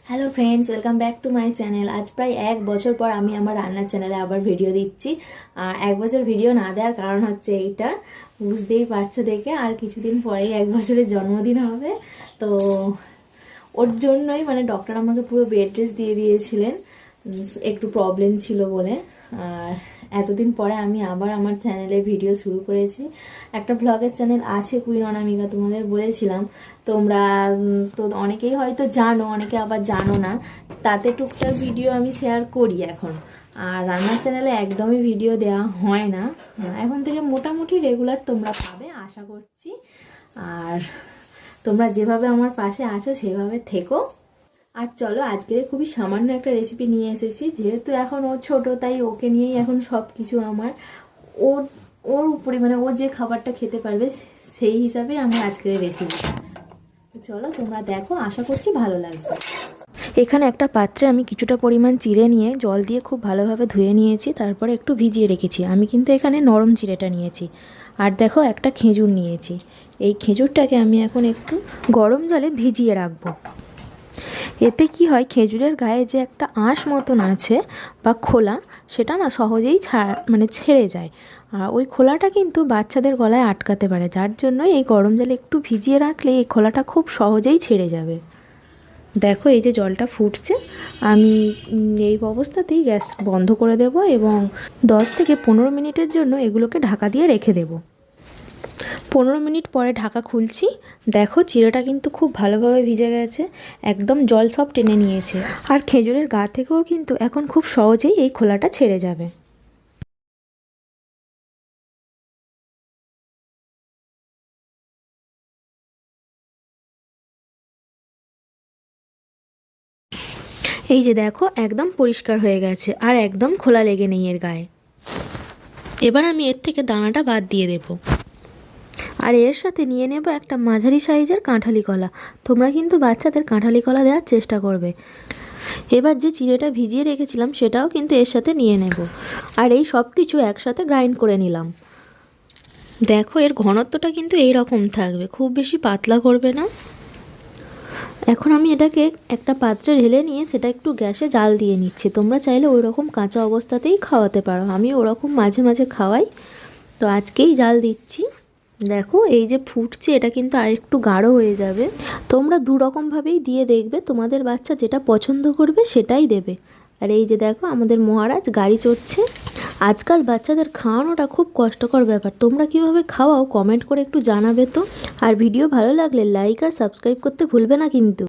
Hello friends, welcome back to my channel. আজ প্রায় 1 বছর পর আমি আমার রান্নার চ্যানেলে আবার ভিডিও দিচ্ছি। আর 1 বছর ভিডিও না দেওয়ার কারণ হচ্ছে এইটা, বুঝতেই পারছো দেখে। আর কিছুদিন পরেই 1 বছরের জন্মদিন হবে, তো ওর জন্যই ডক্টর আমাকে পুরো বেড রেস্ট দিয়ে দিয়েছিলেন, একটু প্রবলেম ছিল বলে। আর এতদিন পরে আমি আবার আমার চ্যানেলে ভিডিও শুরু করেছি। একটা ব্লগের চ্যানেল আছে কুইন অনামিকা, তোমাদের বলেছিলাম। তোমরা তো অনেকেই হয়তো জানো, অনেকে আবার জানো না। তাতে টুকটাক ভিডিও আমি শেয়ার করি এখন। আর রান্নার চ্যানেলে একদমই ভিডিও দেওয়া হয় না। এখন থেকে মোটামুটি রেগুলার তোমরা পাবে আশা করছি। আর তোমরা যেভাবে আমার পাশে আছো সেভাবে থেকো। আর চলো, আজকে খুবই সামান্য একটা রেসিপি নিয়ে এসেছি। যেহেতু এখন ও ছোট, তাই ওকে নিয়েই এখন সব কিছু আমার। ওর ওর উপরে ও যে খাবারটা খেতে পারবে সেই হিসাবে আমার আজকের রেসিপি। চলো তোমরা দেখো, আশা করছি ভালো লাগবে। এখানে একটা পাত্রে আমি কিছুটা পরিমাণ চিড়ে নিয়ে জল দিয়ে খুব ভালোভাবে ধুয়ে নিয়েছি, তারপরে একটু ভিজিয়ে রেখেছি। আমি কিন্তু এখানে নরম চিড়েটা নিয়েছি। আর দেখো, একটা খেজুর নিয়েছি। এই খেজুরটাকে আমি এখন একটু গরম জলে ভিজিয়ে রাখবো। এতে কি হয়, খেজুরের গায়ে যে একটা আঁশ মতন আছে বা খোলা, সেটা না সহজেই ছেড়ে যায়। আর ওই খোলাটা কিন্তু বাচ্চাদের গলায় আটকাতে পারে, যার জন্য এই গরম জলে একটু ভিজিয়ে রাখলে এই খোলাটা খুব সহজেই ছেড়ে যাবে। দেখো, এই যে জলটা ফুটছে, আমি এই অবস্থাতেই গ্যাস বন্ধ করে দেব এবং 10 থেকে 15 মিনিটের জন্য এগুলোকে ঢাকা দিয়ে রেখে দেব। 15 মিনিট পরে ঢাকা খুলছি। দেখো, চিড়েটা কিন্তু খুব ভালোভাবে ভিজে গেছে, একদম জল সব টেনে নিয়েছে। আর খেজুরের গা থেকেও কিন্তু এখন খুব সহজেই এই খোলাটা ছেড়ে যাবে। এই যে দেখো, একদম পরিষ্কার হয়ে গেছে আর একদম খোলা লেগে নেই এর গায়ে। এবার আমি এর থেকে দানাটা বাদ দিয়ে দেবো। আর এর সাথে নিয়ে নেব একটা মাঝারি সাইজের কাঁঠালি কলা। তোমরা কিন্তু বাচ্চাদের কাঁঠালি কলা দেওয়ার চেষ্টা করবে। এবার যে চিড়েটা ভিজিয়ে রেখেছিলাম সেটাও কিন্তু এর সাথে নিয়ে নেব। আর এই সব কিছু একসাথে গ্রাইন্ড করে নিলাম। দেখো, এর ঘনত্বটা কিন্তু এই রকম থাকবে, খুব বেশি পাতলা করবে না। এখন আমি এটাকে একটা পাত্রে ঢেলে নিয়ে সেটা একটু গ্যাসে জাল দিয়ে নিচ্ছি। তোমরা চাইলে ওই রকম কাঁচা অবস্থাতেই খাওয়াতে পারো, আমি ওরকম মাঝে মাঝে খাওয়াই, তো আজকেই জাল দিচ্ছি। দেখো, এই যে ফুটছে, এটা কিন্তু আর একটু গাঢ় হয়ে যাবে। তোমরা দু রকমভাবেই দিয়ে দেখবে, তোমাদের বাচ্চা যেটা পছন্দ করবে সেটাই দেবে। আর এই যে দেখো, আমাদের মহারাজ গাড়ি চড়ছে। আজকাল বাচ্চাদের খাওয়ানোটা খুব কষ্টকর ব্যাপার। তোমরা কিভাবে খাওয়াও কমেন্ট করে একটু জানাবে তো। আর ভিডিও ভালো লাগলে লাইক আর সাবস্ক্রাইব করতে ভুলবে না কিন্তু।